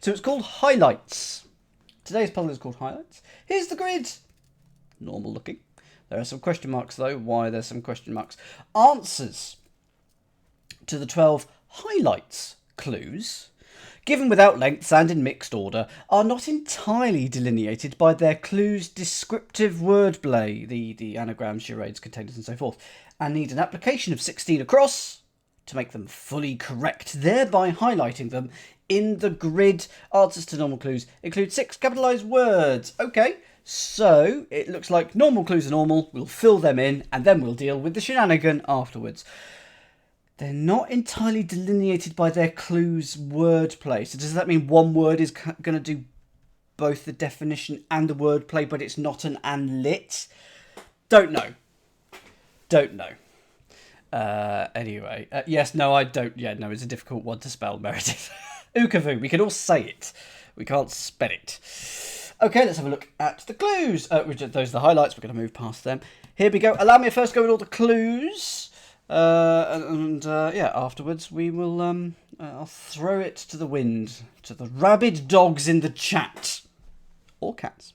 So it's called highlights. Today's puzzle is called highlights. Here's the grid. Normal looking. There are some question marks though. Why there's some question marks? Answers to the 12 highlights clues, given without lengths and in mixed order, are not entirely delineated by their clues' descriptive wordplay, the anagrams, charades, containers and so forth, and need an application of 16 across to make them fully correct, thereby highlighting them in the grid. Answers to normal clues include 6 capitalised words. Okay, so it looks like normal clues are normal, we'll fill them in, and then we'll deal with the shenanigan afterwards. They're not entirely delineated by their clues' wordplay. So does that mean one word is going to do both the definition and the wordplay, but it's not an and lit? Don't know. Anyway, yes, no, I don't. Yeah, no, it's a difficult one to spell, Meredith. Ukavoo, we can all say it. We can't spell it. Okay, let's have a look at the clues. Those are the highlights. We're going to move past them. Here we go. Allow me to first go with all the clues. Yeah, afterwards we will, I'll throw it to the wind, to the rabid dogs in the chat. Or cats.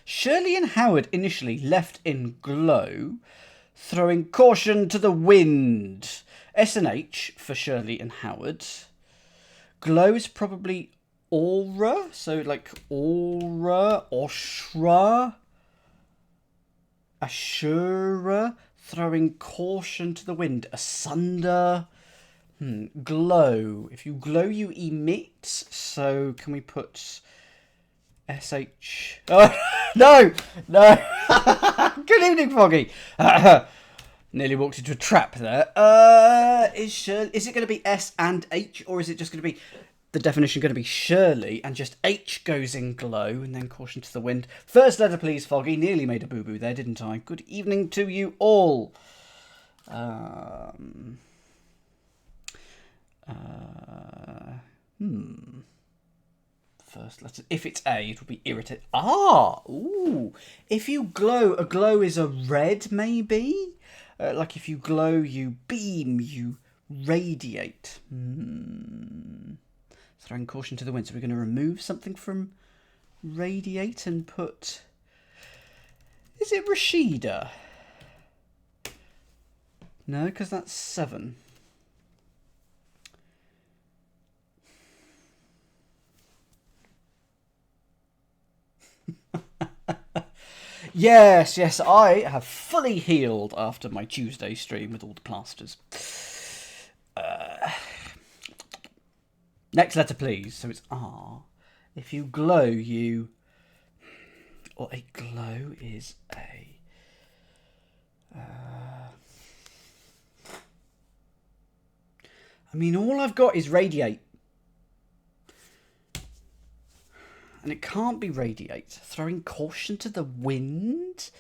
Shirley and Howard initially left in glow, throwing caution to the wind. S and H for Shirley and Howard. Glow is probably aura, so like aura, Oshra, Ashura. Throwing caution to the wind. Asunder. Glow. If you glow, you emit. So can we put SH? Oh, no! Good evening, Foggy. Nearly walked into a trap there. Is it going to be S and H, or is it just going to be the definition going to be Shirley and just H goes in glow and then caution to the wind? First letter, please, Foggy. Nearly made a boo-boo there, didn't I? Good evening to you all. First letter. If it's A, it will be irritate. Ooh. If you glow, a glow is a red, maybe? Like if you glow, you beam, you radiate. Throwing caution to the wind. So we're going to remove something from radiate and put... Is it Rashida? No, because that's 7. Yes, I have fully healed after my Tuesday stream with all the plasters. Next letter, please. So it's R. If you glow, you... Or a glow is a... I mean, all I've got is radiate. And it can't be radiate. Throwing caution to the wind?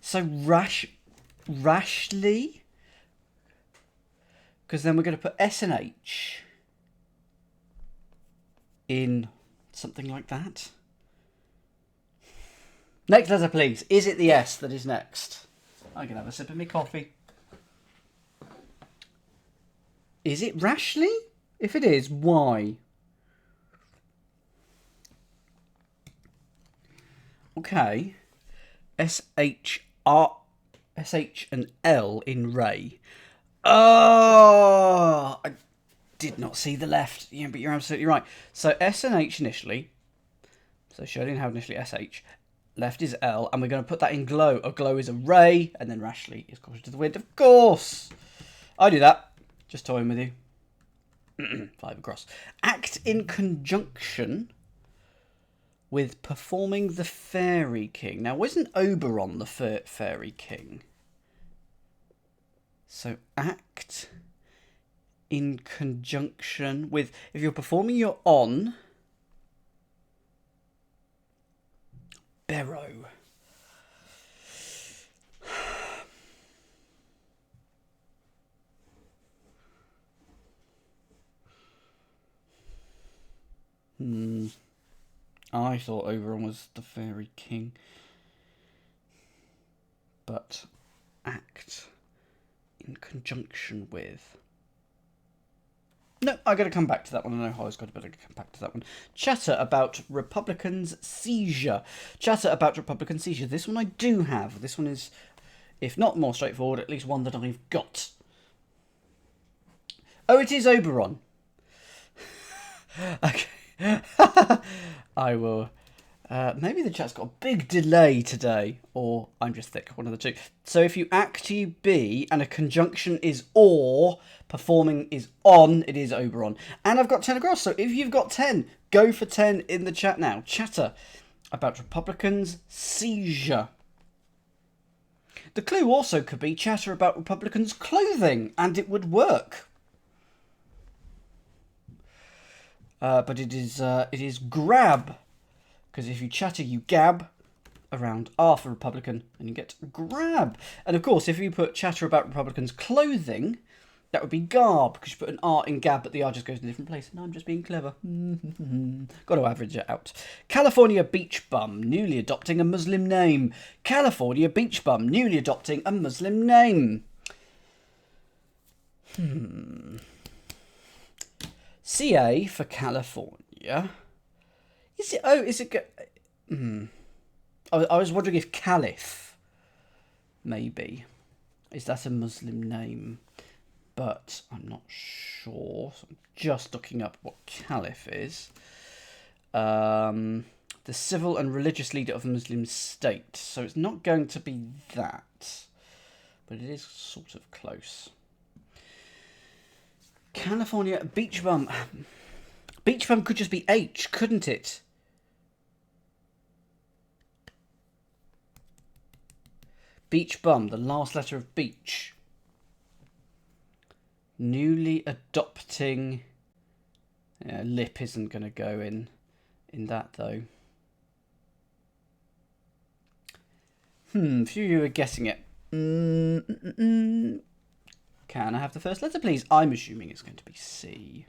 So rashly? Because then we're going to put S and H in something like that. Next letter, please. Is it the S that is next? I can have a sip of my coffee. Is it rashly? If it is, why? Okay. SH and L in Ray. Oh, I did not see the left. Yeah, but you're absolutely right. So S and H initially. So Shirley and Howard initially SH. Left is L, and we're going to put that in glow. A glow is a ray, and then rashly is caution to the wind. Of course! I do that. Just toying with you. 5 across. Act in conjunction with performing the Fairy King. Now, wasn't Oberon the Fairy King? So act in conjunction with... If you're performing, you're on... Barrow. I thought Oberon was the Fairy King. But act in conjunction with... No, I got to come back to that one. I know Holly's got to better come back to that one. Chatter about Republicans' seizure. Chatter about Republican seizure. This one I do have. This one is, if not more straightforward, at least one that I've got. Oh, it is Oberon. Okay. I will... maybe the chat's got a big delay today, or I'm just thick, one of the two. So if you act, you be, and a conjunction is or, performing is on, it is Oberon. And I've got 10 across, so if you've got 10, go for 10 in the chat now. Chatter about Republicans' seizure. The clue also could be chatter about Republicans' clothing, and it would work. But it is grab. Because if you chatter, you gab around R for Republican, and you get grab. And of course, if you put chatter about Republicans' clothing, that would be garb, because you put an R in gab, but the R just goes in a different place. And I'm just being clever. Got to average it out. California beach bum, newly adopting a Muslim name. California beach bum, newly adopting a Muslim name. CA for California. Is it? Oh, is it? I was wondering if Caliph, maybe, is that a Muslim name? But I'm not sure. So I'm just looking up what Caliph is. The civil and religious leader of a Muslim state. So it's not going to be that, but it is sort of close. California beach bum. Beach bum could just be H, couldn't it? Beach bum, the last letter of beach. Newly adopting. Yeah, lip isn't going to go in that though. Few of you are guessing it. Can I have the first letter, please? I'm assuming it's going to be C.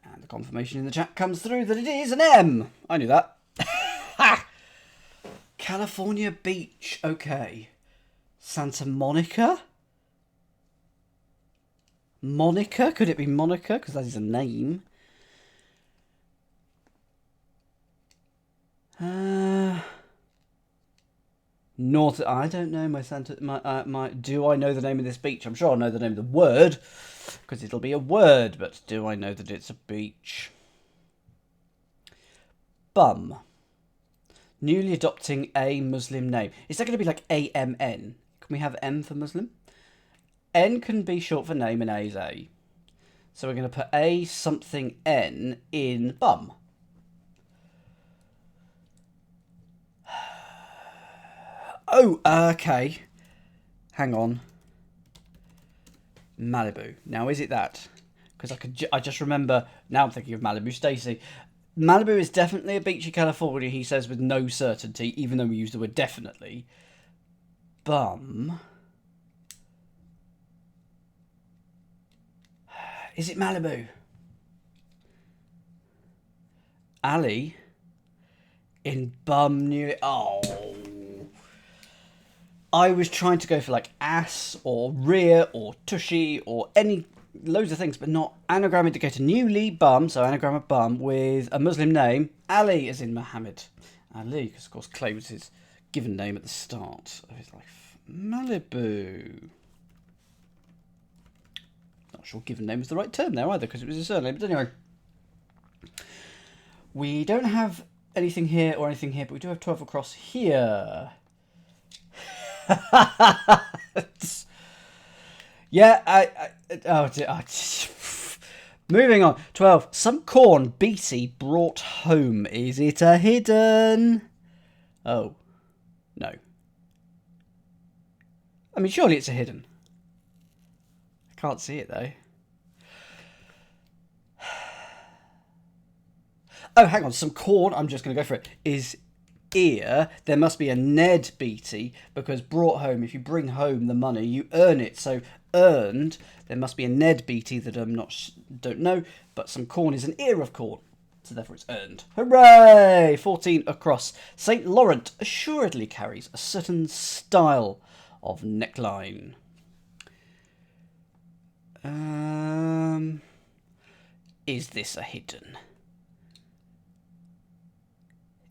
And the confirmation in the chat comes through that it is an M. I knew that. California beach. Okay. Santa Monica? Monica? Could it be Monica? Because that is a name. North. I don't know my Santa. My. Do I know the name of this beach? I'm sure I know the name of the word, because it'll be a word. But do I know that it's a beach? Bum. Newly adopting a Muslim name. Is that going to be like AMN? Can we have M for Muslim? N can be short for name and A is A. So we're going to put A something N in bum. Oh, okay. Hang on. Malibu. Now, is it that? Because I just remember. Now I'm thinking of Malibu Stacy. Malibu is definitely a beach in California, he says with no certainty, even though we use the word definitely. Bum. Is it Malibu? Ali. In bum new. Oh. I was trying to go for like ass or rear or tushy or any loads of things, but not anagram indicator. Newly bum, so anagram of bum with a Muslim name. Ali as in Muhammad Ali, because of course Clay was his given name at the start of his life. Malibu. Not sure given name was the right term there either, because it was his surname. But anyway, we don't have anything here or anything here, but we do have 12 across here. Yeah, moving on. 12. Some corn Beatty brought home. Is it a hidden? Oh, no. I mean, surely it's a hidden. I can't see it though. Oh, hang on. Some corn. I'm just going to go for it. Is ear. There must be a Ned Beatty, because brought home, if you bring home the money, you earn it. So earned, there must be a Ned Beatty that don't know, but some corn is an ear of corn, so therefore it's earned. Hooray! 14 across. St. Laurent assuredly carries a certain style of neckline. Is this a hidden?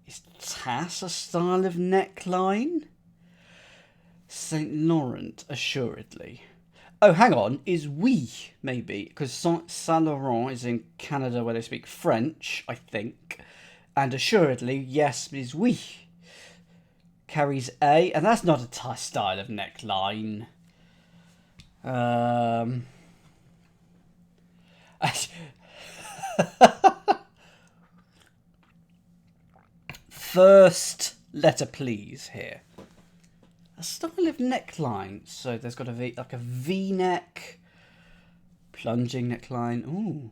Is tas a style of neckline? Saint Laurent, assuredly. Oh, hang on. Is oui, maybe? Because Saint Laurent is in Canada where they speak French, I think. And assuredly, yes, is oui. Carries a, and that's not a style of neckline. First letter, please, here. A style of neckline. So there's got a V, like a V-neck, plunging neckline. Ooh.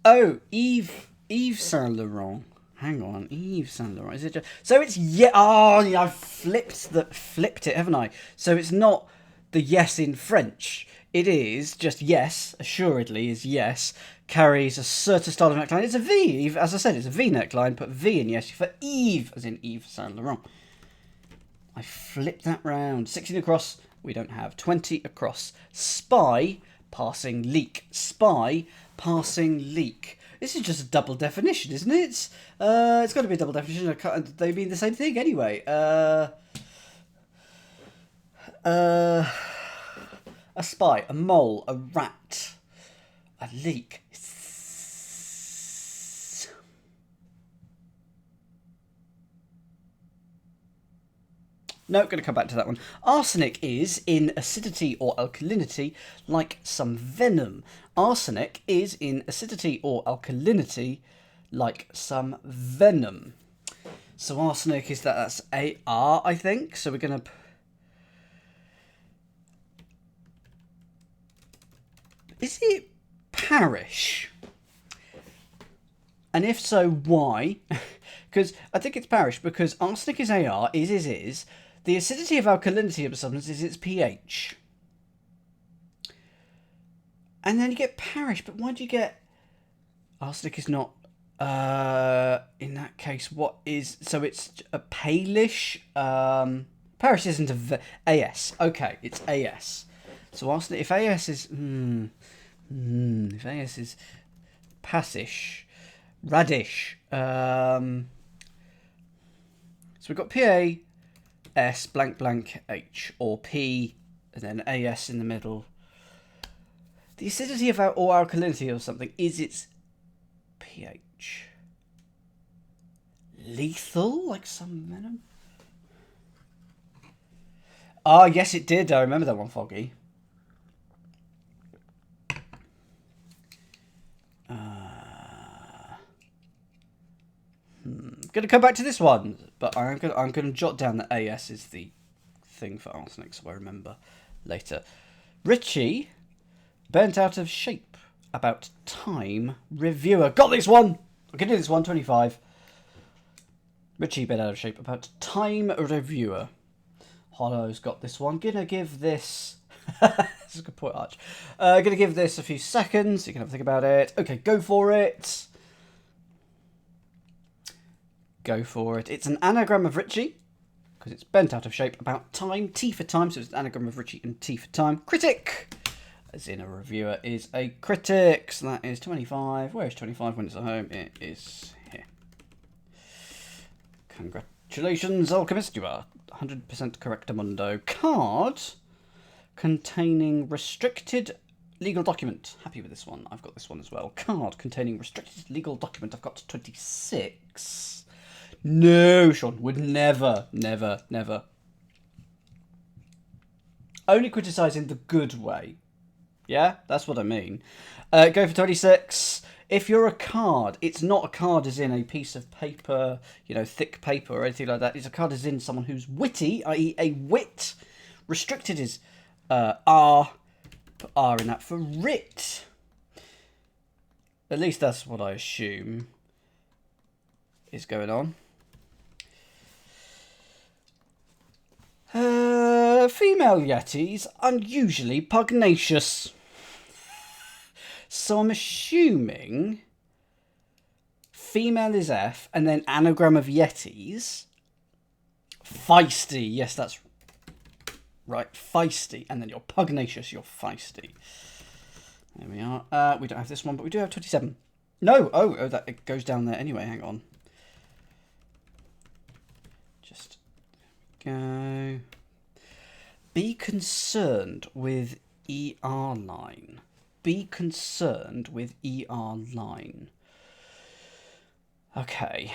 Oh, Yves Saint Laurent. Hang on, Yves Saint Laurent. Is it just... So it's Oh, yeah, I've flipped it, haven't I? So it's not the yes in French. It is just yes. Assuredly is yes. Carries a certain style of neckline. It's a V. As I said, it's a V neckline. Put V in yes for Yves, as in Yves Saint Laurent. I flipped that round. 16 across. We don't have 20 across. Spy, passing leak. Spy, passing leak. This is just a double definition, isn't it? It's got to be a double definition. They mean the same thing anyway. A spy, a mole, a rat, a leak. No, going to come back to that one. Arsenic is in acidity or alkalinity like some venom. Arsenic is in acidity or alkalinity like some venom. So arsenic is that's AR, I think. So we're going to... Is it parish? And if so, why? Because I think it's parish because arsenic is AR, is. The acidity of alkalinity of a substance is its pH. And then you get parish, but why do you get... Arsenic is not... in that case, what is... So it's a palish... Parish isn't AS. Okay, it's AS. So arsenic... If AS is... if AS is passish... Radish. So we've got PA... S blank blank H or P and then AS in the middle. The acidity of or alkalinity of something is its pH. Lethal, like some venom? Ah, yes it did. I remember that one, Foggy. Going to come back to this one, but I'm going to jot down that AS is the thing for arsenic, so I remember later. Richie, bent out of shape about time. Reviewer, got this one. I can do this one. 25. Richie, bent out of shape about time. Reviewer. Hollow's got this one. Gonna give this. This is a good point, Arch. Gonna give this a few seconds. You can have a think about it. Okay, go for it. Go for it. It's an anagram of Richie, because it's bent out of shape about time. T for time, so it's an anagram of Richie and T for time. Critic, as in a reviewer, is a critic. So that is 25. Where is 25 when it's at home? It is here. Congratulations, Alchemist. You are 100% correctamundo. Card containing restricted legal document. Happy with this one. I've got this one as well. Card containing restricted legal document. I've got 26. No, Sean, would never. Only criticising the good way. Yeah, that's what I mean. Go for 26. If you're a card, it's not a card as in a piece of paper, you know, thick paper or anything like that. It's a card as in someone who's witty, i.e. a wit. Restricted is R. Put R in that for writ. At least that's what I assume is going on. Female yetis, unusually pugnacious. So I'm assuming female is F and then anagram of yetis. Feisty. Yes, that's right. Feisty. And then you're pugnacious. You're feisty. There we are. We don't have this one, but we do have 27. No. Oh, that it goes down there anyway. Hang on. Just go. Be concerned with ER line. Be concerned with ER line. Okay.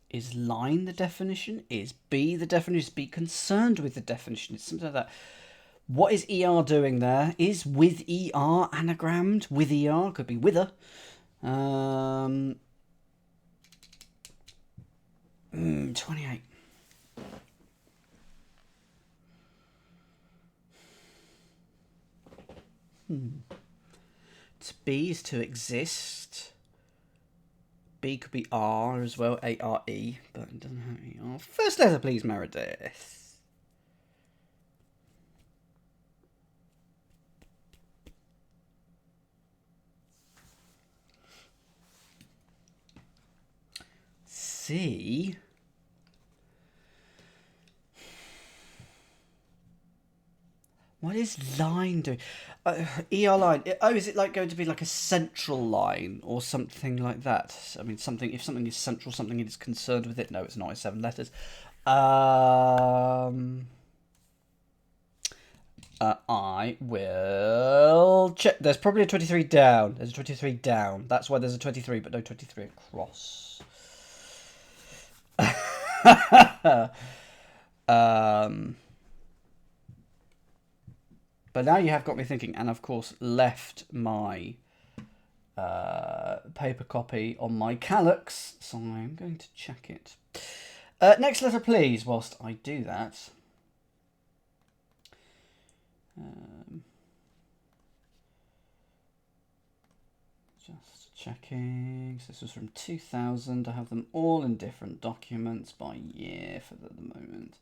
Is line the definition? Is B the definition? Be concerned with the definition. It's something like that. What is ER doing there? Is with ER anagrammed? With ER? Could be wither. 28. To be is to exist. B could be R as well, A-R-E, but it doesn't have E-R. First letter, please, Meredith. C. What is line doing? ER line. Oh, is it like going to be like a central line or something like that? I mean, something. If something is central, something is concerned with it. No, it's not. It's 7 letters. I will check. There's probably a 23 down. There's a 23 down. That's why there's a 23, but no 23 across. But now you have got me thinking, and of course left my paper copy on my calyx, so I'm going to check it. Next letter, please, whilst I do that. Just checking. So this was from 2000. I have them all in different documents by year for the moment.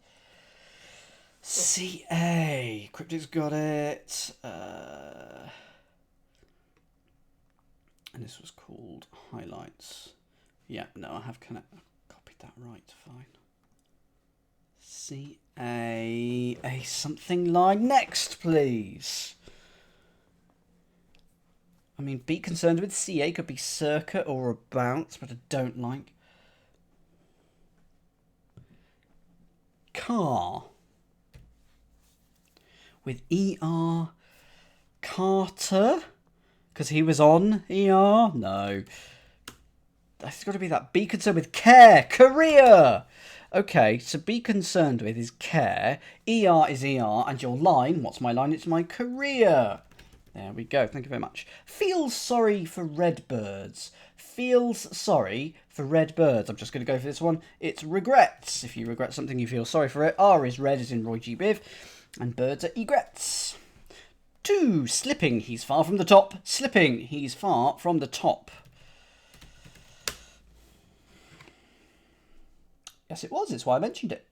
CA. Cryptic's got it. And this was called highlights. Yeah, no, I have copied that right. Fine. CA. A something line. Next, please. I mean, be concerned with CA could be circa or about, but I don't like. Car. With ER. Carter? Because he was on ER? No. That's got to be that. Be concerned with care. Career. Okay, so be concerned with is care. ER is ER. And your line, what's my line? It's my career. There we go. Thank you very much. Feels sorry for red birds. Feels sorry for red birds. I'm just going to go for this one. It's regrets. If you regret something, you feel sorry for it. R is red, as in Roy G. Biv. And birds are egrets. 2. Slipping. He's far from the top. Slipping. He's far from the top. Yes, it was. It's why I mentioned it.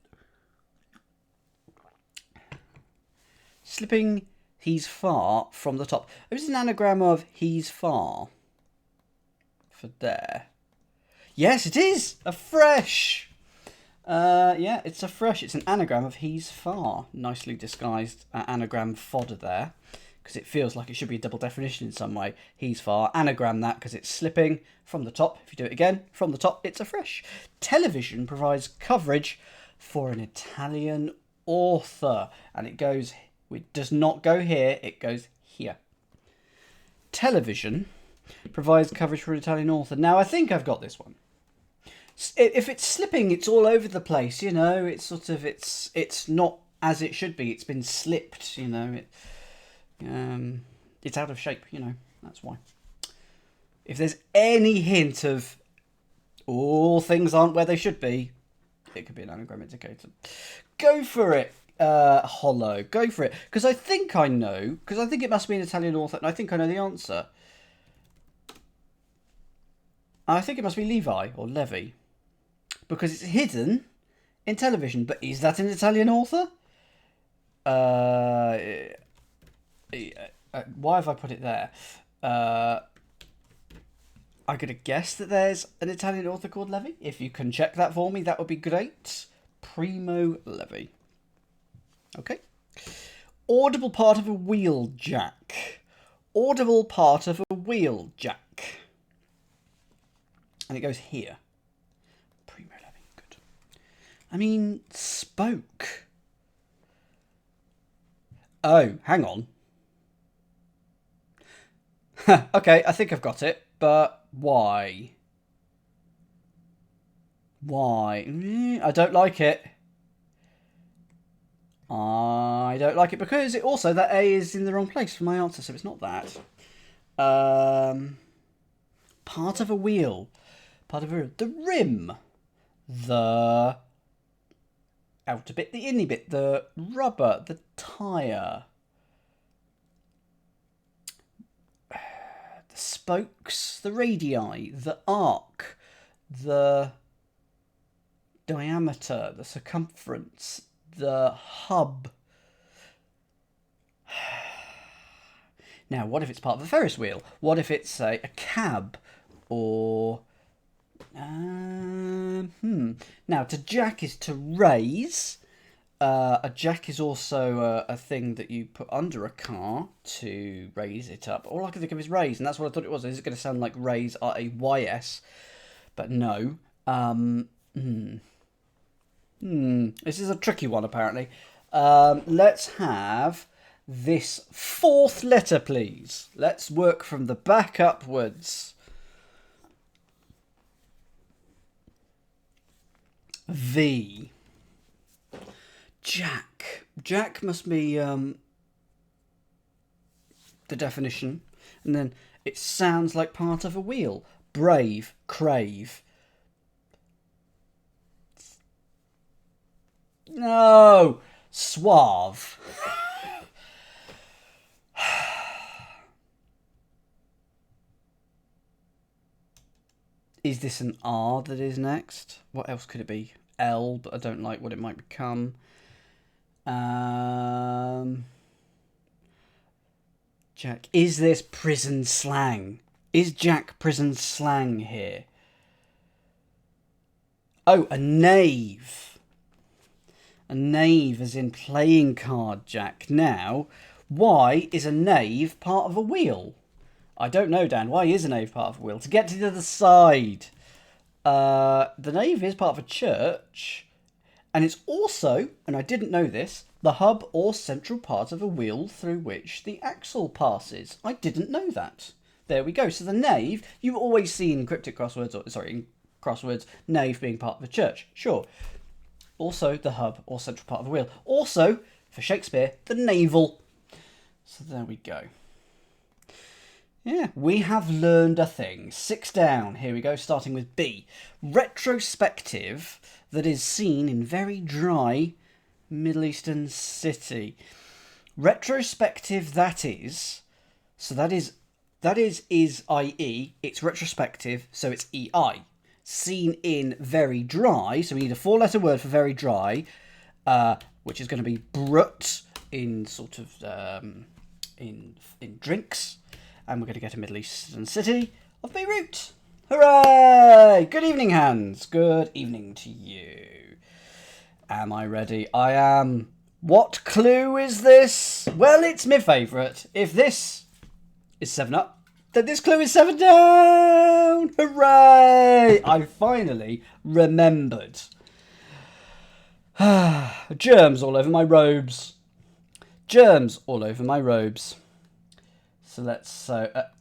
Slipping. He's far from the top. It was an anagram of he's far. For there. Yes, it is. A fresh. Yeah, it's a fresh. It's an anagram of he's far. Nicely disguised anagram fodder there. Because it feels like it should be a double definition in some way. He's far. Anagram that because it's slipping from the top. If you do it again, from the top, it's a fresh. Television provides coverage for an Italian author. And it goes, it does not go here, it goes here. Television provides coverage for an Italian author. Now, I think I've got this one. If it's slipping, it's all over the place, you know. It's sort of, it's not as it should be. It's been slipped, you know. It's out of shape, you know. That's why. If there's any hint of all things aren't where they should be, it could be an anagram indicator. Go for it, Hollow. Go for it. Because I think I know, because I think it must be an Italian author, and I think I know the answer. I think it must be Levi or Levi. Because it's hidden in television. But is that an Italian author? Why have I put it there? I'm going to guess that there's an Italian author called Levi. If you can check that for me, that would be great. Primo Levi. Okay. Audible part of a wheel jack. Audible part of a wheel jack. And it goes here. Primo Levi. Good. I mean, spoke. Oh, hang on. Okay, I think I've got it. But why? Why? I don't like it. I don't like it because it also, that A is in the wrong place for my answer, so it's not that. Part of a wheel. Part of a wheel. The rim. The outer bit, the inny bit, the rubber, the tyre. The spokes, the radii, the arc, the diameter, the circumference, the hub. Now, what if it's part of a Ferris wheel? What if it's, say, a cab? Or... Now, to jack is to raise. A jack is also a thing that you put under a car to raise it up. All I can think of is raise, and that's what I thought it was. Is it going to sound like raise, R-A-Y-S? But no. This is a tricky one, apparently. Let's have this fourth letter, please. Let's work from the back upwards. V. Jack. Jack must be the definition. And then it sounds like part of a wheel. Brave. Crave. No! Suave. Is this an R that is next? What else could it be? L, but I don't like what it might become. Jack. Is this prison slang? Is Jack prison slang here? Oh, a knave. A knave as in playing card jack. Now, why is a knave part of a wheel? I don't know, Dan. Why is a knave part of a wheel? To get to the other side. The nave is part of a church. And it's also, and I didn't know this, the hub or central part of a wheel through which the axle passes. I didn't know that. There we go. So the nave, you've always seen Cryptic Crosswords, in Crosswords, nave being part of a church. Sure. Also, the hub or central part of a wheel. Also, for Shakespeare, the navel. So there we go. Yeah, we have learned a thing. 6 down. Here we go, starting with B. Retrospective that is seen in very dry Middle Eastern city. Retrospective that is. So that is I-E. It's retrospective, so it's E-I. Seen in very dry, so we need a 4-letter word for very dry, which is going to be brut in sort of in drinks. And we're going to get a Middle Eastern city of Beirut. Hooray! Good evening, Hans. Good evening to you. Am I ready? I am. What clue is this? Well, it's my favourite. If this is 7 up, then this clue is 7 down. Hooray! I finally remembered. Germs all over my robes. Germs all over my robes. So let's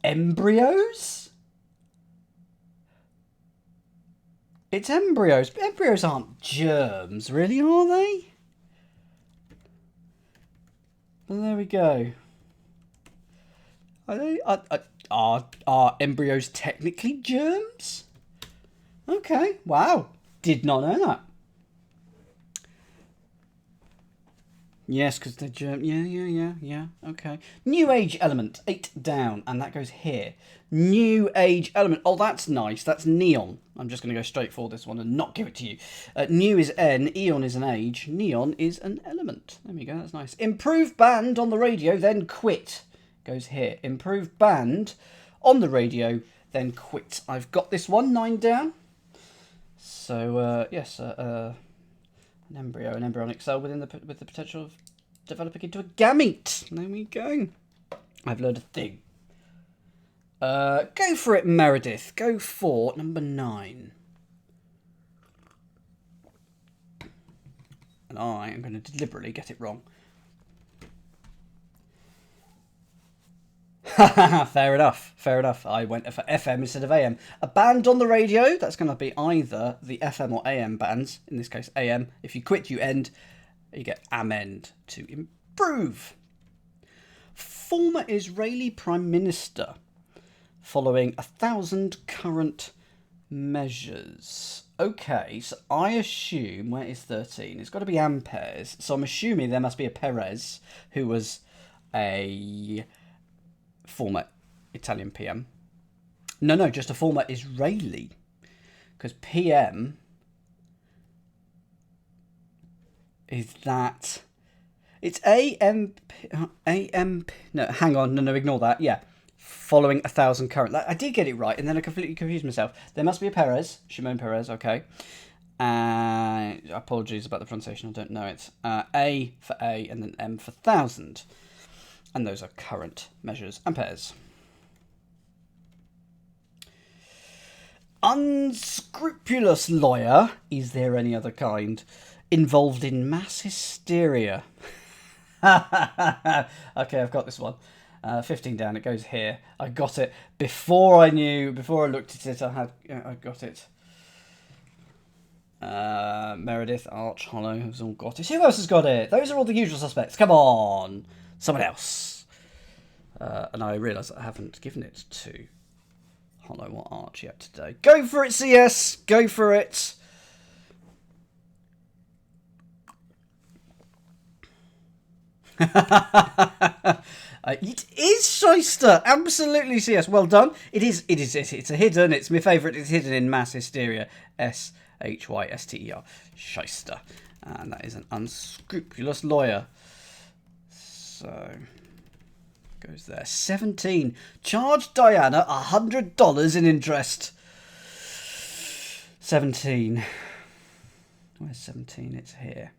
embryos. It's embryos. But embryos aren't germs, really, are they? Well, there we go. Are embryos technically germs? Okay. Wow. Did not know that. Yes, because they're germ. Yeah. Okay. New age element, 8 down, and that goes here. New age element. Oh, that's nice. That's neon. I'm just going to go straight for this one and not give it to you. New is N. Eon is an age. Neon is an element. There we go. That's nice. Improved band on the radio, then quit. Goes here. Improved band on the radio, then quit. I've got this one, 9 down. So, yes, an embryonic cell with the potential of developing into a gamete. There we go. I've learned a thing. Go for it, Meredith. Go for number 9. And I am going to deliberately get it wrong. Fair enough. Fair enough. I went for FM instead of AM. A band on the radio, that's going to be either the FM or AM bands. In this case, AM. If you quit, you end. You get amend to improve. Former Israeli Prime Minister following 1,000 current measures. Okay, so I assume, where is 13? It's got to be amperes. So I'm assuming there must be a Perez, who was a former Italian PM. No, just a former Israeli. Because PM is that... It's AM... No, hang on. No, ignore that. Yeah. Following 1,000 current. I did get it right, and then I completely confused myself. There must be a Perez. Shimon Perez, okay. Apologies about the pronunciation, I don't know it. A for A, and then M for 1,000. And those are current measures, amperes. Unscrupulous lawyer, is there any other kind, involved in mass hysteria? Okay, I've got this one. 15 down, it goes here. I got it before I looked at it. I got it. Meredith, Arch, Hollow has all got it. Who else has got it? Those are all the usual suspects. Come on, someone else. And I realise that I haven't given it to Hollow or Arch yet today. Go for it, CS. Go for it. It is shyster, absolutely. CS, well done. It's a hidden. It's my favourite. It's hidden in mass hysteria. SHYSTER, shyster, and that is an unscrupulous lawyer. So goes there. 17. Charge Diana $100 in interest. 17. Where's 17? It's here.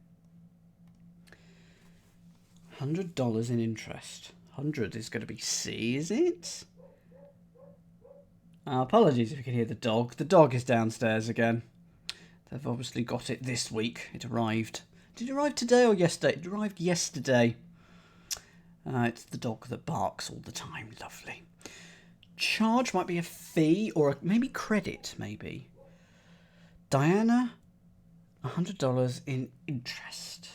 $100 in interest. 100 is going to be C, is it? Apologies if you can hear the dog. The dog is downstairs again. They've obviously got it this week. It arrived. Did it arrive today or yesterday? It arrived yesterday. It's the dog that barks all the time. Lovely. Charge might be a fee or maybe credit, maybe. Diana, $100 in interest.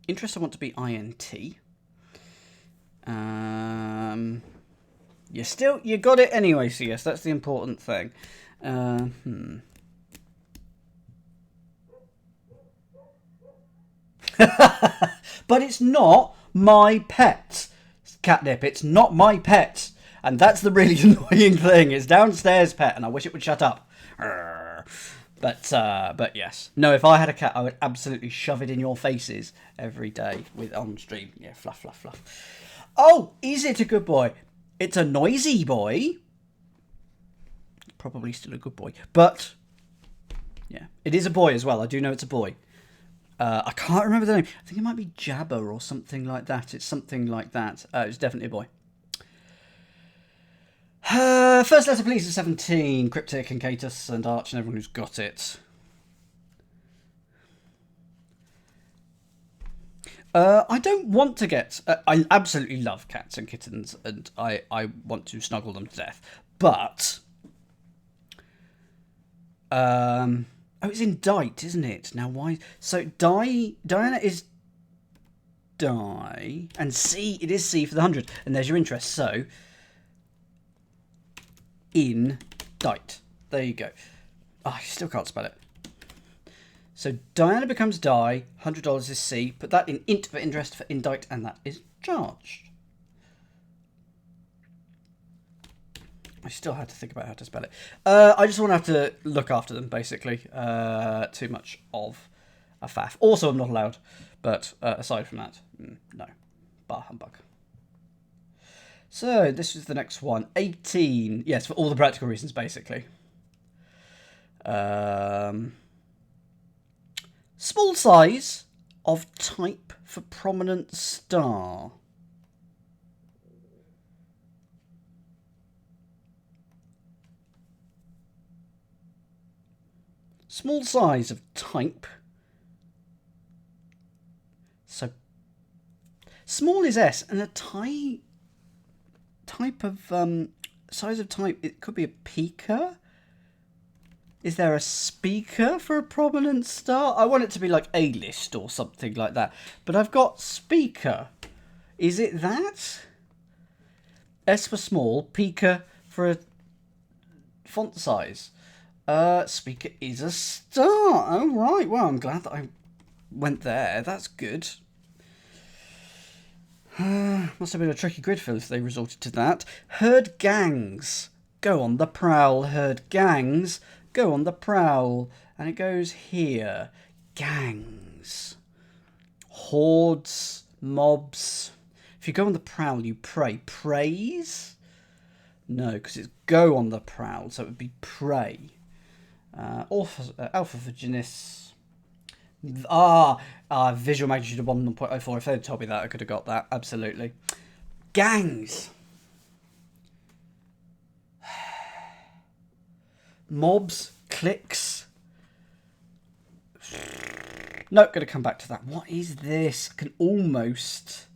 Interest I want to be INT. You got it anyway, CS. That's the important thing. But it's not my pet, Catnip. It's not my pet, and that's the really annoying thing. It's downstairs, pet, and I wish it would shut up. But yes, no. If I had a cat, I would absolutely shove it in your faces every day on stream. Yeah, fluff, fluff, fluff. Oh, is it a good boy? It's a noisy boy. Probably still a good boy, but yeah, it is a boy as well. I do know it's a boy. I can't remember the name. I think it might be Jabba or something like that. It's something like that. It's definitely a boy. First letter, please, is 17. Cryptic and Catus and Arch and everyone who's got it. I don't want to get... I absolutely love cats and kittens, and I want to snuggle them to death. But... oh, it's in Dite, isn't it? Now, why... So, Diana is die, and C, it is C for the 100. And there's your interest. So... in Dite. There you go. Oh, I still can't spell it. So Diana becomes die, $100 is C, put that in int for interest for indite, and that is charged. I still had to think about how to spell it. I just want to have to look after them, basically. Too much of a faff. Also, I'm not allowed, but aside from that, no. Bar humbug. So this is the next one. 18. Yes, for all the practical reasons, basically. Small size of type for prominent star. Small size of type. So small is S, and a type of size of type. It could be a peaker. Is there a speaker for a prominent star? I want it to be like A-list or something like that. But I've got speaker. Is it that? S for small, peaker for a font size. Speaker is a star. Oh, right. Well, I'm glad that I went there. That's good. Must have been a tricky grid fill if they resorted to that. Herd gangs. Go on the prowl. Herd gangs. Go on the prowl. And it goes here. Gangs. Hordes. Mobs. If you go on the prowl, you pray. Praise? No, because it's go on the prowl, so it would be pray. Alpha for genus. Visual magnitude of 1.04. If they'd told me that, I could have got that. Absolutely. Gangs. Mobs. Clicks. No, going to come back to that. What is this? I can almost...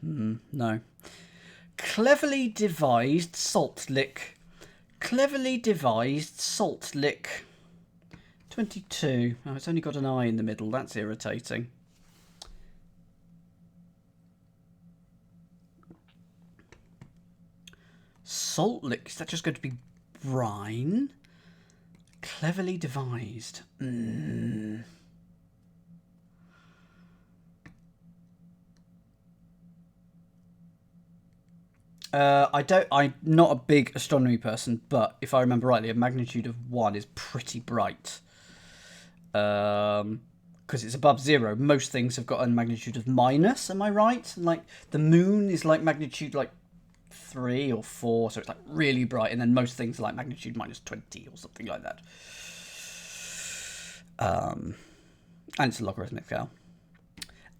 no. Cleverly devised salt lick. Cleverly devised salt lick. 22. Oh, it's only got an I in the middle. That's irritating. Salt lick. Is that just going to be brine? Cleverly devised. I'm not a big astronomy person, but if I remember rightly, a magnitude of 1 is pretty bright. Because it's above 0. Most things have got a magnitude of minus, am I right? Like, the moon is like magnitude like 3 or 4, so it's like really bright, and then most things are like magnitude minus 20 or something like that. And it's a logarithmic scale.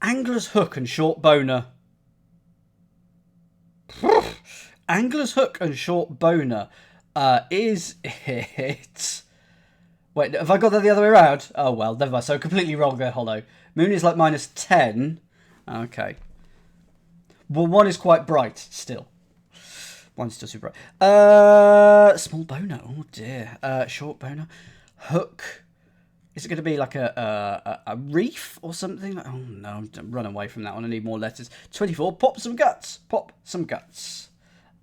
Angler's hook and short boner. Angler's hook and short boner. Is it... Wait, have I got that the other way around? Oh, well, never mind. So completely wrong there, Hollow. Moon is like minus 10. Okay. Well, 1 is quite bright still. 1's still super bright. Small boner. Oh, dear. Short boner. Hook. Is it going to be like a reef or something? Oh, no. I'm running away from that one. I need more letters. 24. Pop some guts. Pop some guts.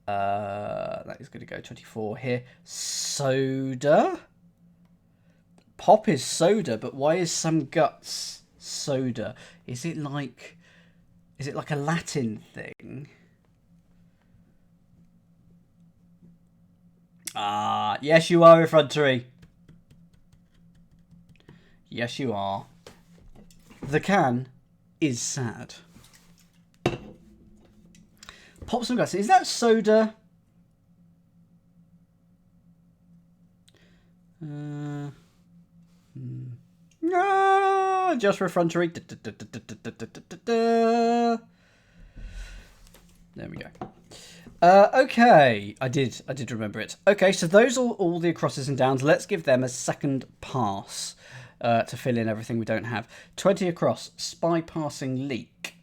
That is going to go 24 here. Soda. Pop is soda, but why is some guts soda? Is it like a Latin thing? Yes you are, effrontery. Yes you are. The can is sad. Pop some guts. Is that soda? Just for effrontery. There we go. Okay, I did remember it. Okay, so those are all the acrosses and downs. Let's give them a second pass to fill in everything we don't have. 20 across. Spy passing leak.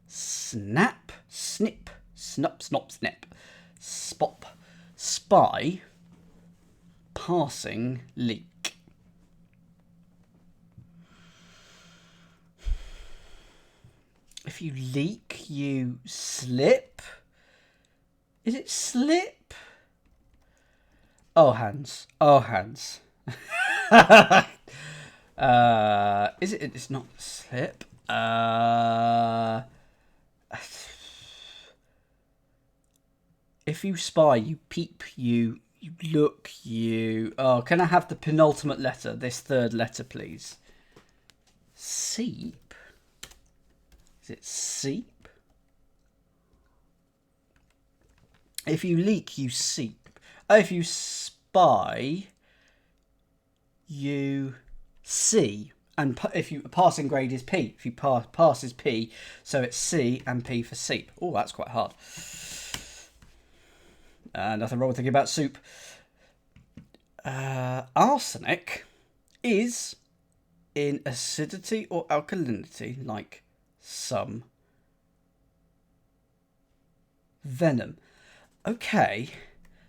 Snap, snip, snop, snop, snip. Spop. Spy passing leak. If you leak, you slip. Is it slip? Oh, hands. Oh, hands. Is it? It's not slip. If you spy, you peep, you look, you... Oh, can I have the penultimate letter? This third letter, please. Seep? Is it seep? If you leak, you seep. Oh, if you spy, you see. And if you passing grade is P. If you pass is P, so it's C and P for seep. Oh, that's quite hard. Nothing wrong with thinking about soup. Arsenic is in acidity or alkalinity like some venom. Okay,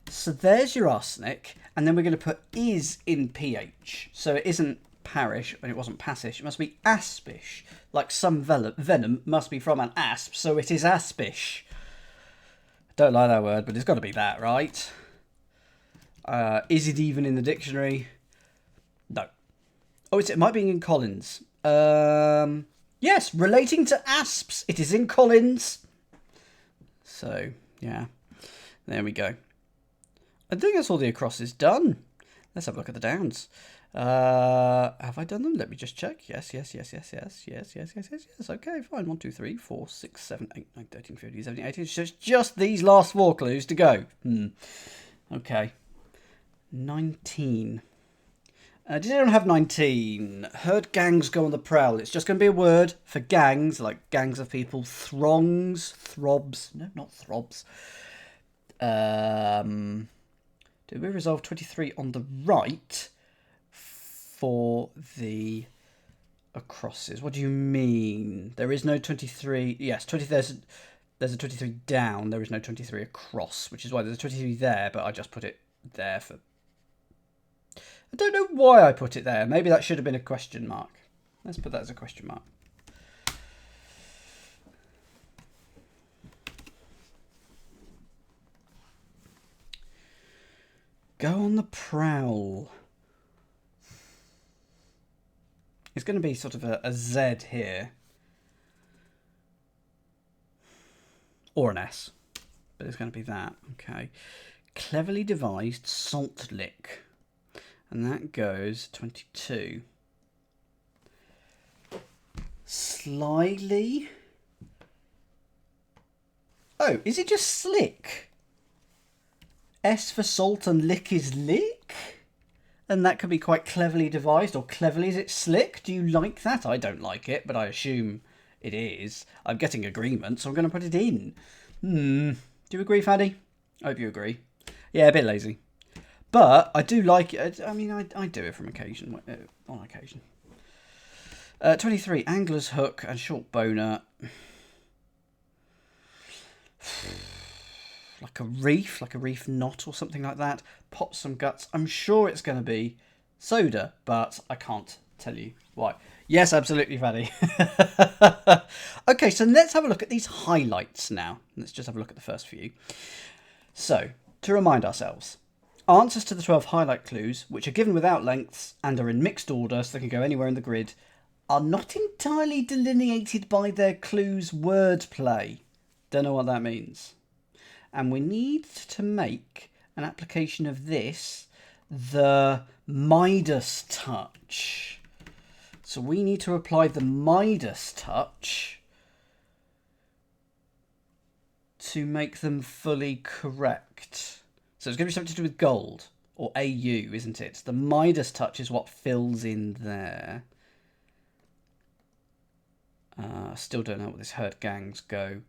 so there's your arsenic, and then we're going to put is in pH. So it isn't parish, and it wasn't passish. It must be aspish, like some venom must be from an asp, so it is aspish. Don't like that word, but it's got to be that, right? Is it even in the dictionary? No. Oh, it might be in Collins. Yes, relating to asps. It is in Collins. So, yeah. There we go. I think that's all the acrosses done. Let's have a look at the downs. Have I done them? Let me just check. Yes. Okay, fine. 1, 2, 3, 4, 6, 7, 8, 9, 13, 15, 17, 18. So it's just these last 4 clues to go. Okay. 19. Did anyone have 19? Heard gangs go on the prowl. It's just going to be a word for gangs, like gangs of people. Throngs, throbs. No, not throbs. Did we resolve 23 on the right for the acrosses? What do you mean? There is no 23. Yes, 20. There's a 23 down. There is no 23 across, which is why there's a 23 there, but I just put it there for... I don't know why I put it there. Maybe that should have been a question mark. Let's put that as a question mark. Go on the prowl. It's going to be sort of a Z here. Or an S. But it's going to be that. Okay. Cleverly devised salt lick. And that goes 22. Slyly. Oh, is it just slick? S for salt and lick is lick? And that could be quite cleverly devised, or cleverly, is it slick? Do you like that? I don't like it, but I assume it is. I'm getting agreement, so I'm going to put it in. Do you agree, Faddy? I hope you agree. Yeah, a bit lazy. But I do like it. I mean, I do it from occasion, on occasion. 23, angler's hook and short boner. Like a reef knot or something like that. Pop some guts. I'm sure it's going to be soda, but I can't tell you why. Yes, absolutely, Fanny. Okay, so let's have a look at these highlights now. Let's just have a look at the first few. So, to remind ourselves, answers to the 12 highlight clues, which are given without lengths and are in mixed order, so they can go anywhere in the grid, are not entirely delineated by their clues wordplay. Don't know what that means. And we need to make an application of this, the Midas touch. So we need to apply the Midas touch to make them fully correct. So it's going to be something to do with gold, or AU, isn't it? The Midas touch is what fills in there. Still don't know what this herd gangs go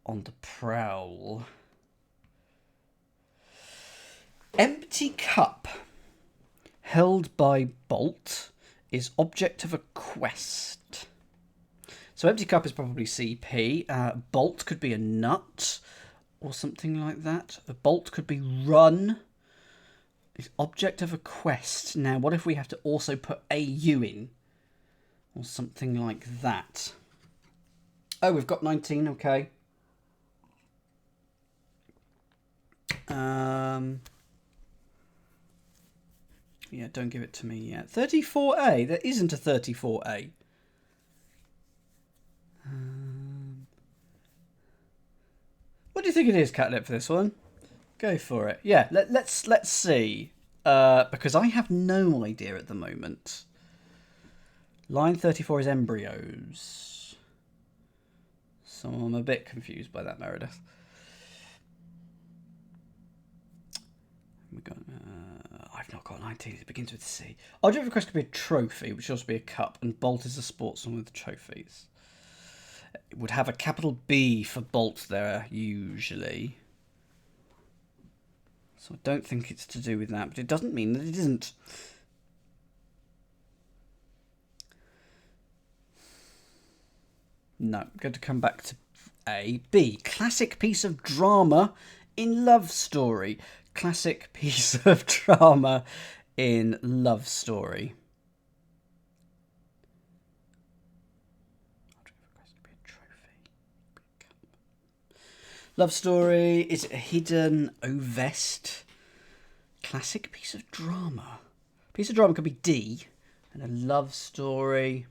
on the prowl. Empty cup held by Bolt is object of a quest. So empty cup is probably CP. Bolt could be a nut or something like that. A bolt could be run. It's object of a quest. Now, what if we have to also put AU in? Or something like that. Oh, we've got 19, okay. Yeah, don't give it to me yet. 34A. There isn't a 34A. What do you think it is, Catnip, for this one? Go for it. Yeah, let's see. Because I have no idea at the moment. Line 34 is embryos. So I'm a bit confused by that, Meredith. We got. I've not got 19. It begins with C. Object request could be a trophy, which should also be a cup, and Bolt is a sportsman with trophies. It would have a capital B for Bolt there, usually. So I don't think it's to do with that, but it doesn't mean that it isn't. No, I'm going to come back to A. B. Classic piece of drama in love story. Classic piece of drama in love story. Love story. Is it a hidden ovest? Classic piece of drama. Piece of drama could be D. And a love story.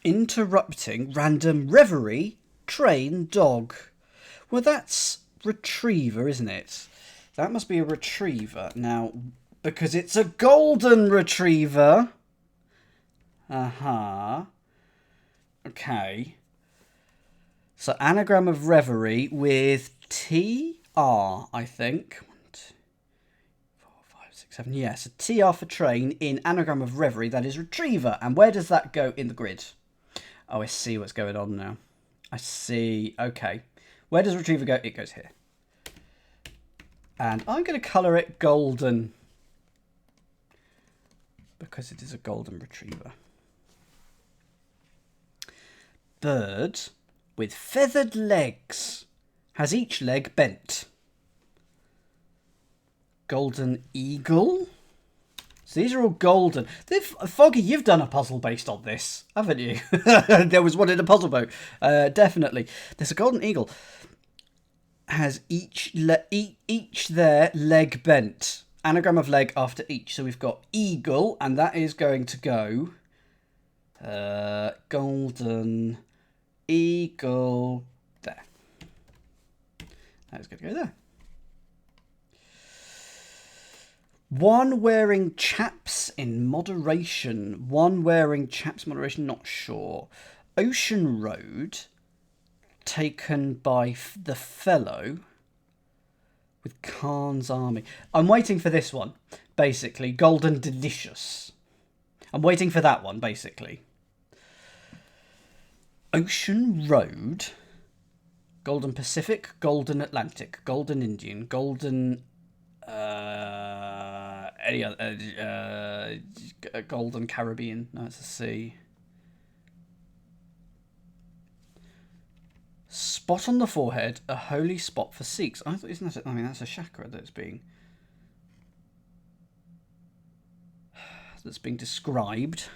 Interrupting random reverie, train, dog. Well, that's retriever, isn't it? That must be a retriever. Now, because it's a golden retriever. Okay. So, anagram of reverie with TR, I think. 1, 2, 4, 5, 6, 7. Yes, a TR for train in anagram of reverie. That is retriever. And where does that go in the grid? Oh, I see what's going on now. I see. Okay. Where does retriever go? It goes here. And I'm going to colour it golden. Because it is a golden retriever. Bird with feathered legs has each leg bent. Golden eagle. So these are all golden. Foggy, you've done a puzzle based on this, haven't you? There was one in a puzzle boat. Definitely. There's a golden eagle. Has each their leg bent. Anagram of leg after each. So we've got eagle, and that is going to go... golden eagle there. That is going to go there. One wearing chaps in moderation. One wearing chaps in moderation, not sure. Ocean Road, taken by the fellow with Khan's army. I'm waiting for this one, basically. Golden Delicious. I'm waiting for that one, basically. Ocean Road, Golden Pacific, Golden Atlantic, Golden Indian, Golden... any other, Golden Caribbean. No, it's a C. Spot on the forehead, a holy spot for Sikhs. I thought, isn't that? I mean, that's a chakra that's being described.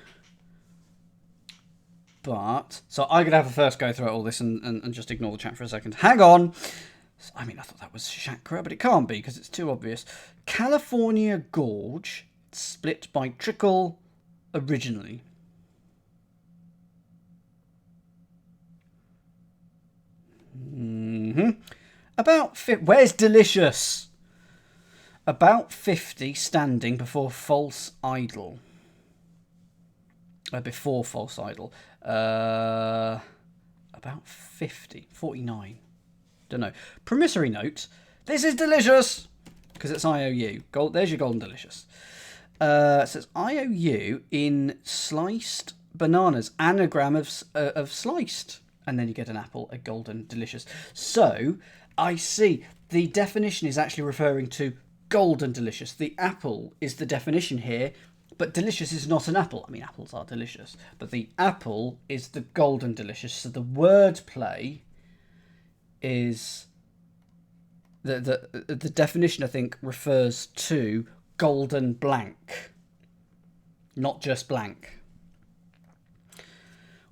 But so I'm gonna have a first go through all this and just ignore the chat for a second. Hang on. I mean, I thought that was chakra, but it can't be because it's too obvious. California Gorge, split by trickle originally. About where's delicious? About 50 standing before false idol. Before false idol. About 50. 49. Don't know. Promissory note. This is delicious because it's IOU. There's your golden delicious. It says IOU in sliced bananas. Anagram of sliced. And then you get an apple, a golden delicious. So I see the definition is actually referring to golden delicious. The apple is the definition here, but delicious is not an apple. I mean, apples are delicious, but the apple is the golden delicious. So the wordplay is the definition, I think, refers to golden blank, not just blank.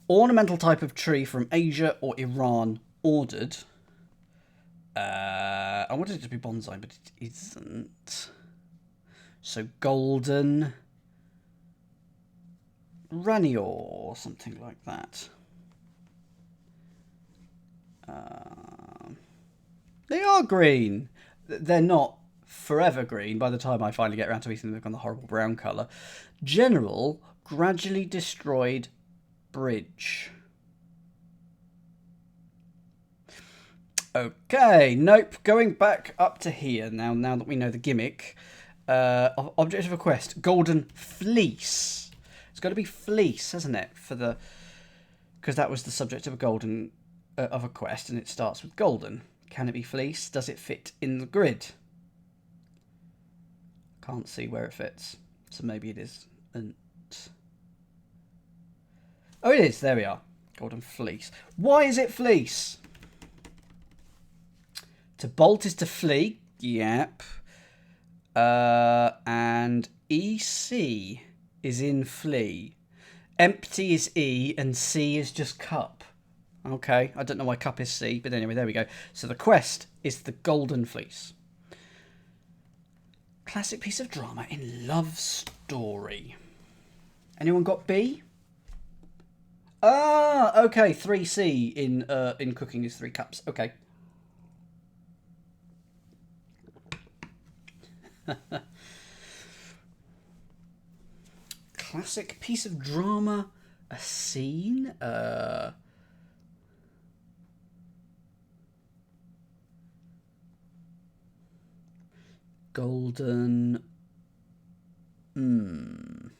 Ornamental type of tree from Asia or Iran ordered. I wanted it to be bonsai, but it isn't. So golden Ranior or something like that. They are green. They're not forever green by the time I finally get around to eating them. They've gone the horrible brown colour. General, gradually destroyed bridge. Okay, nope. Going back up to here now that we know the gimmick. Object of a quest, golden fleece. It's got to be fleece, hasn't it? Because that was the subject of a golden of a quest, and it starts with golden. Can it be fleece? Does it fit in the grid? Can't see where it fits, so maybe it is. Oh, it is. There we are. Golden fleece. Why is it fleece? To bolt is to flee. Yep. And EC is in flee. Empty is E and C is just cup. Okay, I don't know why cup is C, but anyway, there we go. So the quest is the golden fleece. Classic piece of drama in love story. Anyone got B? Ah, okay, 3C in cooking is 3 cups. Okay. Classic piece of drama, a scene, golden, I'm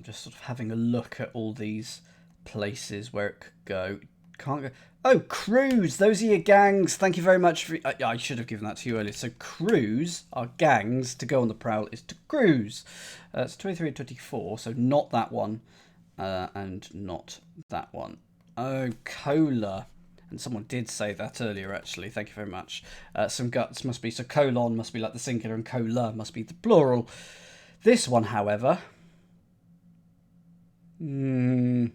just sort of having a look at all these places where it could go. Can't go. Oh, crews. Those are your gangs. Thank you very much. I should have given that to you earlier. So crews are gangs. To go on the prowl is to cruise. It's 23 and 24. So not that one. And not that one. Oh, cola. And someone did say that earlier, actually. Thank you very much. Some guts must be. So colon must be like the singular and cola must be the plural. This one, however. Don't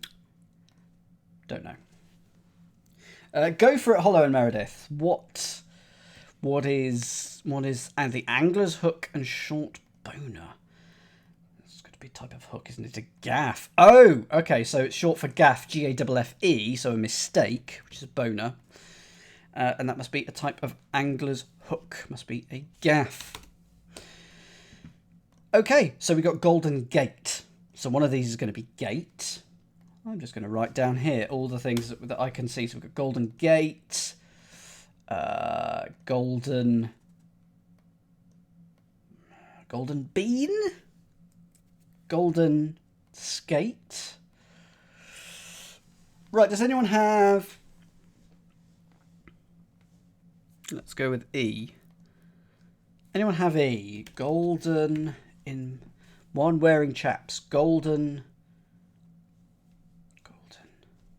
know. Go for it, Hollow and Meredith. What is and the angler's hook and short boner? It's got to be a type of hook, isn't it? A gaff. Oh, okay. So it's short for gaff, G-A-F-F-E. So a mistake, which is a boner, and that must be a type of angler's hook. Must be a gaff. Okay, so we got Golden Gate. So one of these is going to be gate. I'm just going to write down here all the things that I can see. So we've got Golden Gate, Golden Bean, Golden Skate. Right, does anyone have... Let's go with E. Anyone have E? Golden in... One wearing chaps. Golden...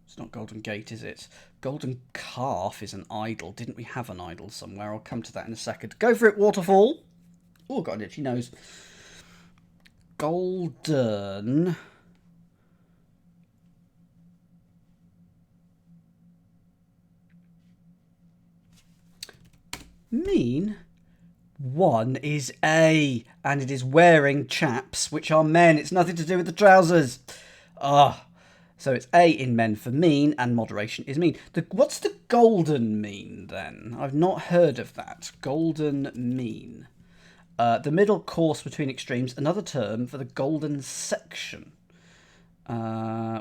It's not Golden Gate, is it? Golden Calf is an idol. Didn't we have an idol somewhere? I'll come to that in a second. Go for it, Waterfall. Oh, got an itchy nose. Golden... Mean? One is A, and it is wearing chaps, which are men. It's nothing to do with the trousers. Ah. So it's A in men for mean, and moderation is mean. What's the golden mean, then? I've not heard of that. Golden mean. The middle course between extremes, another term for the golden section.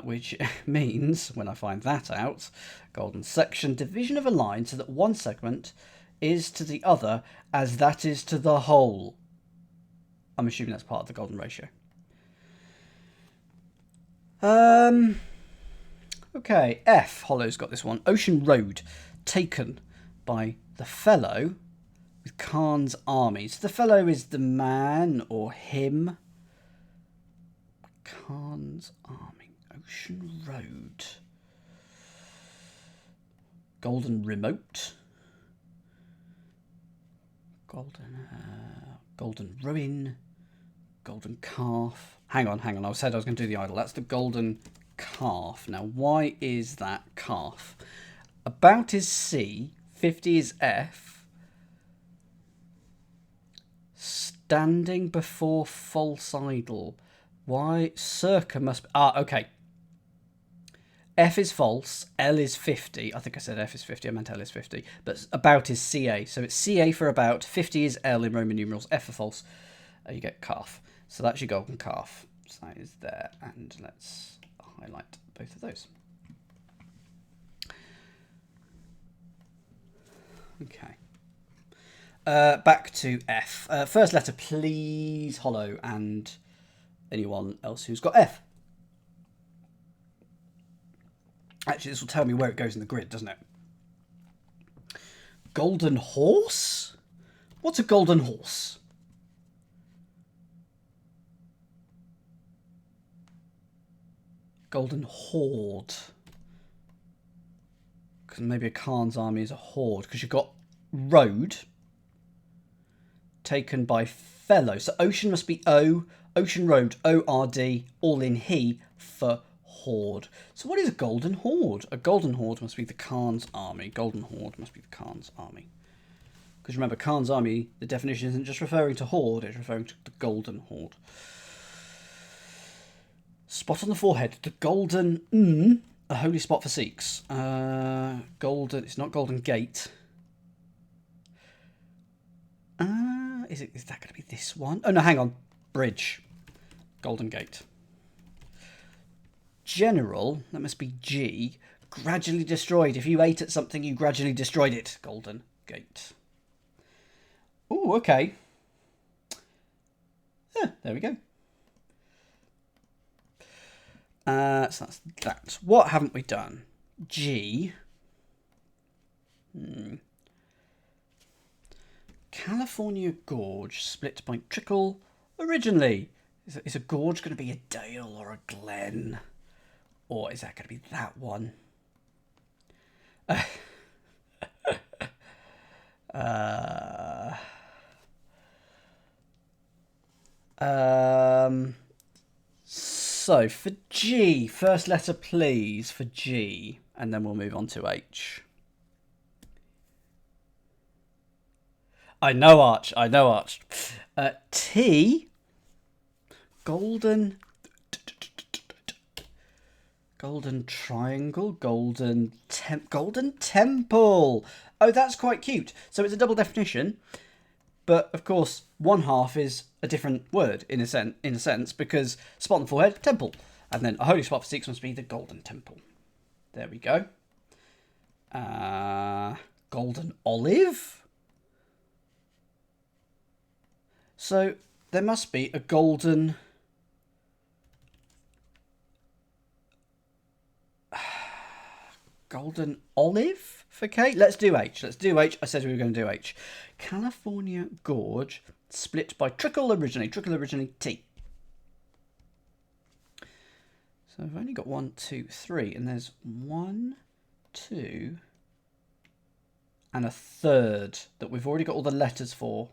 Which means, when I find that out, golden section, division of a line so that one segment is to the other as that is to the whole. I'm assuming that's part of the golden ratio. Okay, F. Hollow's got this one. Ocean Road, taken by the fellow with Khan's army. So the fellow is the man or him. Khan's army. Ocean Road. Golden Remote. Golden Ruin. Golden Calf. Hang on. I said I was going to do the idol. That's the Golden Calf. Now, why is that calf? About is C. 50 is F. Standing before false idol. Why? Circa must be... Ah, okay. F is false, L is 50. I think I said F is 50, I meant L is 50. But about is CA. So it's CA for about, 50 is L in Roman numerals, F for false. You get calf. So that's your golden calf. So that is there. And let's highlight both of those. Okay. Back to F. First letter, please, Hollow, and anyone else who's got F. Actually, this will tell me where it goes in the grid, doesn't it? Golden horse? What's a golden horse? Golden horde. Because maybe a Khan's army is a horde. Because you've got road taken by fellow. So ocean must be O. Ocean road, O-R-D, all in he for horde. So what is a golden horde? A golden horde must be the Khan's army. Golden horde must be the Khan's army. Because remember, Khan's army, the definition isn't just referring to horde, it's referring to the golden horde. Spot on the forehead. The golden, a holy spot for Sikhs. Golden, it's not Golden Gate. Is that going to be this one? Oh no, hang on. Bridge. Golden Gate. General, that must be G. Gradually destroyed. If you ate at something, you gradually destroyed it. Golden Gate. Oh, okay. Yeah, there we go. So that's that. What haven't we done? G. California Gorge split by trickle originally. Is a gorge going to be a dale or a glen? Or is that going to be that one? So for G, first letter please for G, and then we'll move on to H. I know Arch. T, golden triangle, golden temple. Oh, that's quite cute. So it's a double definition, but of course one half is a different word in a sense, because spot on the forehead, temple, and then a holy spot for Sikhs must be the golden temple. There we go. Golden olive. So there must be a golden olive for K. Let's do H. I said we were going to do H. California Gorge split by trickle originally. T. So I've only got 1, 2, 3, and there's 1, 2, and a third that we've already got all the letters for.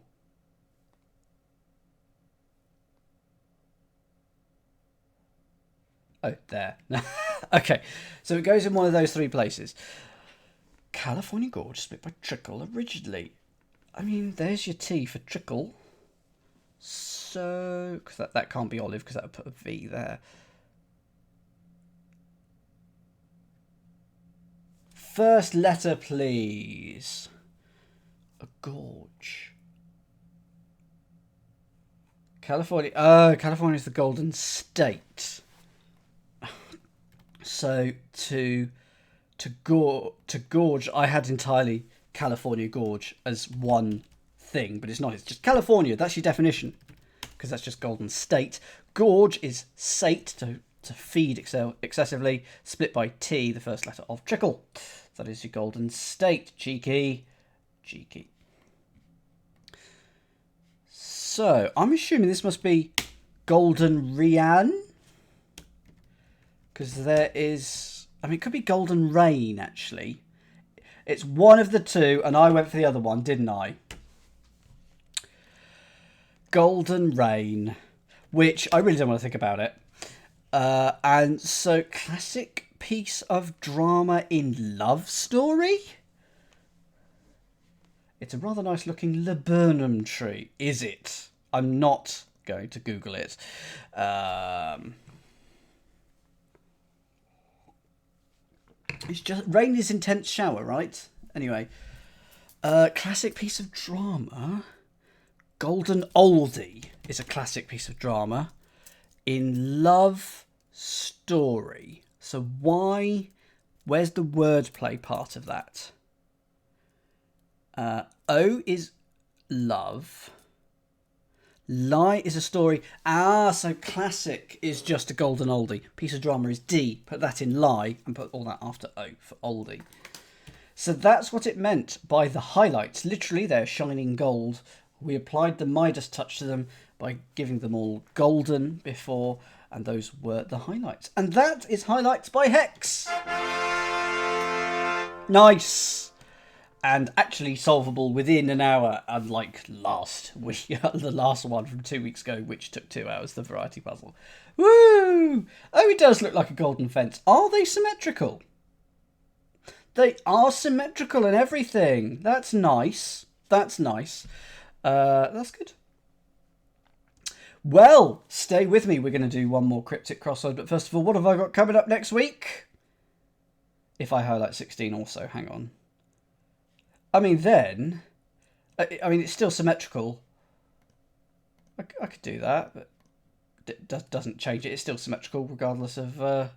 Oh, there. Okay, so it goes in one of those three places. California Gorge split by trickle originally. I mean, there's your T for trickle. So, because that can't be olive, because that would put a V there. First letter, please. A gorge. California. Oh, California's the Golden State. So to gorge, I had entirely California Gorge as one thing, but it's not. It's just California. That's your definition, because that's just Golden State. Gorge is sate, to feed excessively. Split by T, the first letter of trickle. That is your Golden State. Cheeky. So I'm assuming this must be Golden Rian. Because there is... I mean, it could be Golden Rain, actually. It's one of the two, and I went for the other one, didn't I? Golden Rain. Which, I really don't want to think about it. And so, classic piece of drama in love story? It's a rather nice looking laburnum tree. Is it? I'm not going to Google it. It's just rain is intense shower, right? Anyway, classic piece of drama. Golden Oldie is a classic piece of drama. In love story. So why? Where's the wordplay part of that? O is love. Lie is a story. So classic is just a golden oldie. Piece of drama is D. Put that in lie and put all that after O for oldie. So that's what it meant by the highlights. Literally, they're shining gold. We applied the Midas touch to them by giving them all golden before, and those were the highlights. And that is highlights by Hex. Nice. And actually solvable within an hour, unlike last week, the last one from 2 weeks ago, which took 2 hours, the variety puzzle. Woo! Oh, it does look like a golden fence. Are they symmetrical? They are symmetrical and everything. That's nice. That's nice. That's good. Well, stay with me. We're going to do one more cryptic crossword. But first of all, what have I got coming up next week? If I highlight 16 also, hang on. I mean, then... I mean, it's still symmetrical. I could do that, but it doesn't change it. It's still symmetrical regardless of